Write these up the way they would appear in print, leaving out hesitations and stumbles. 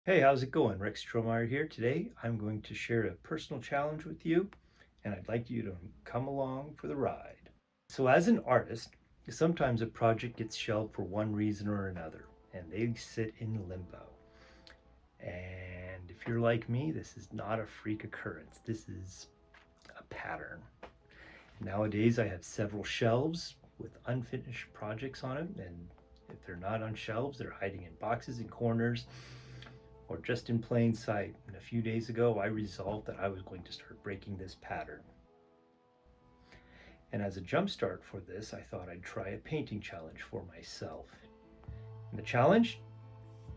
Hey, how's it going? Rex Strohmeyer here. Today I'm going to share a personal challenge with you, and I'd like you to come along for the ride. So, as an artist, sometimes a project gets shelved for one reason or another, and they sit in limbo. And if you're like me, this is not a freak occurrence, this is a pattern. Nowadays, I have several shelves with unfinished projects on them, and if they're not on shelves, they're hiding in boxes and corners or just in plain sight. And a few days ago, I resolved that I was going to start breaking this pattern. And as a jumpstart for this, I thought I'd try a painting challenge for myself. And the challenge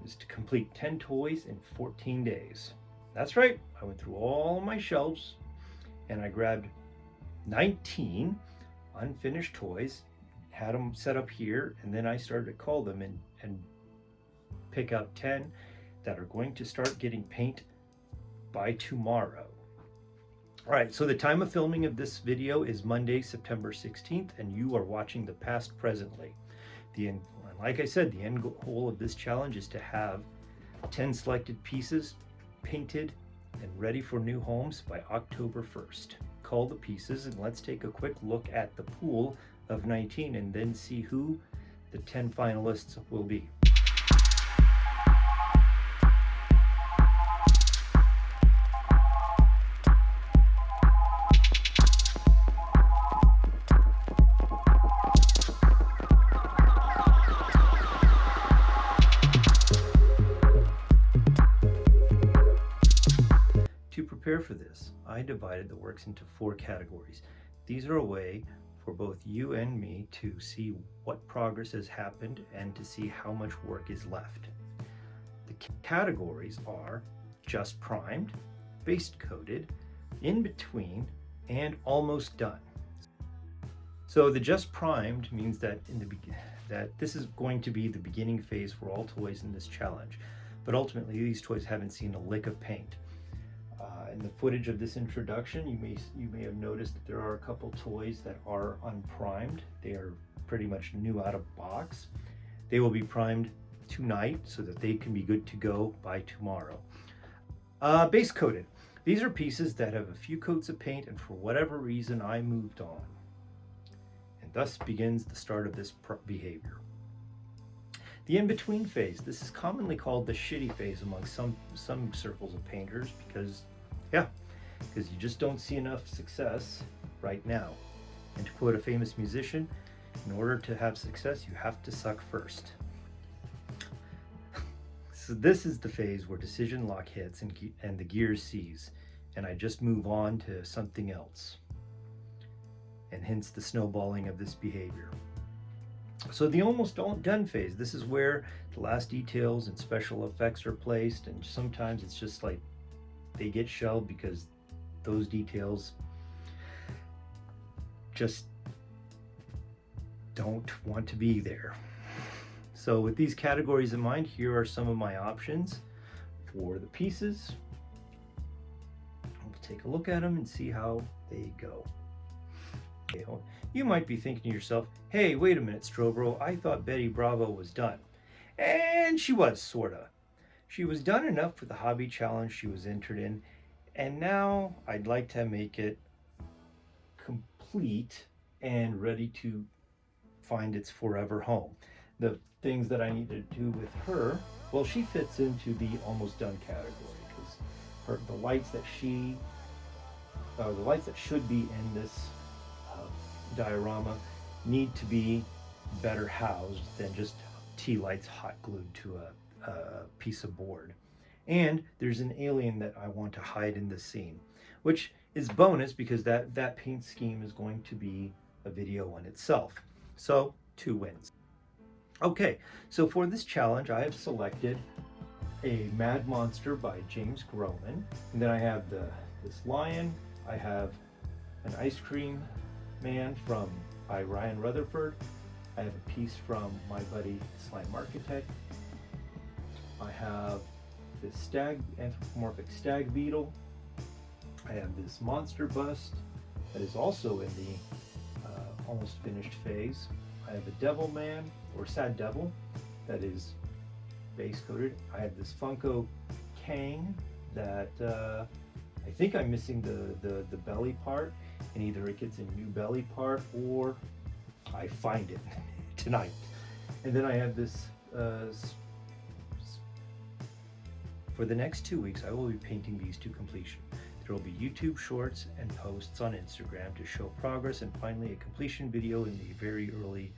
is to complete 10 toys in 14 days. That's right, I went through all my shelves and I grabbed 19 unfinished toys, had them set up here, and then I started to call them and pick out 10 that are going to start getting paint by tomorrow. All right, so the time of filming of this video is Monday, September 16th, and you are watching the past presently. Like I said, the end goal of this challenge is to have 10 selected pieces painted and ready for new homes by October 1st. Call the pieces and let's take a quick look at the pool of 19 and then see who the 10 finalists will be. To prepare for this, I divided the works into 4 categories. These are a way for both you and me to see what progress has happened and to see how much work is left. The categories are just primed, base coated, in between, and almost done. So the just primed means that that this is going to be the beginning phase for all toys in this challenge, but ultimately these toys haven't seen a lick of paint. In the footage of this introduction, you may have noticed that there are a couple toys that are unprimed. They are pretty much new out of box. They will be primed tonight so that they can be good to go by tomorrow. Base coated. These are pieces that have a few coats of paint and for whatever reason I moved on. And thus begins the start of this behavior. The in-between phase. This is commonly called the shitty phase among some circles of painters because you just don't see enough success right now. And to quote a famous musician, in order to have success, you have to suck first. So this is the phase where decision lock hits and the gears seize, and I just move on to something else. And hence the snowballing of this behavior. So the almost all done phase, this is where the last details and special effects are placed, and sometimes it's just like they get shelved because those details just don't want to be there. So with these categories in mind, here are some of my options for the pieces. We'll take a look at them and see how they go. Okay, you might be thinking to yourself, hey, wait a minute, Strobro, I thought Betty Bravo was done. And she was, sorta. She was done enough for the hobby challenge she was entered in, and now I'd like to make it complete and ready to find its forever home. The things that I need to do with her, well, she fits into the almost done category because the lights that should be in this diorama need to be better housed than just tea lights hot glued to a piece of board. And there's an alien that I want to hide in the scene, which is bonus because that paint scheme is going to be a video in itself. So 2 wins. Okay, so for this challenge I have selected a Mad Monster by James Groman, and then I have this lion, I have an ice cream man by Ryan Rutherford, I have a piece from my buddy Slime Architect, I have this anthropomorphic stag beetle, I have this monster bust that is also in the almost finished phase, I have a devil man or sad devil that is base coated. I have this Funko Kang that I think I'm missing the belly part, and either it gets a new belly part or I find it tonight. And then I have this for the next 2 weeks I will be painting these to completion. There will be YouTube shorts and posts on Instagram to show progress, and finally a completion video in the very early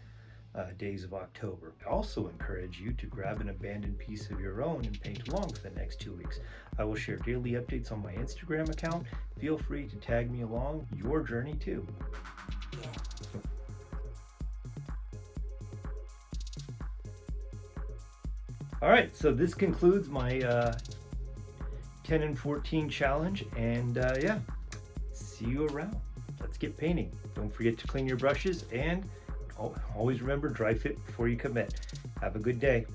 days of October. I also encourage you to grab an abandoned piece of your own and paint along for the next 2 weeks. I will share daily updates on my Instagram account. Feel free to tag me along your journey too. All right, so this concludes my 10 and 14 challenge, and yeah, see you around. Let's get painting. Don't forget to clean your brushes, and always remember, dry fit before you commit. Have a good day.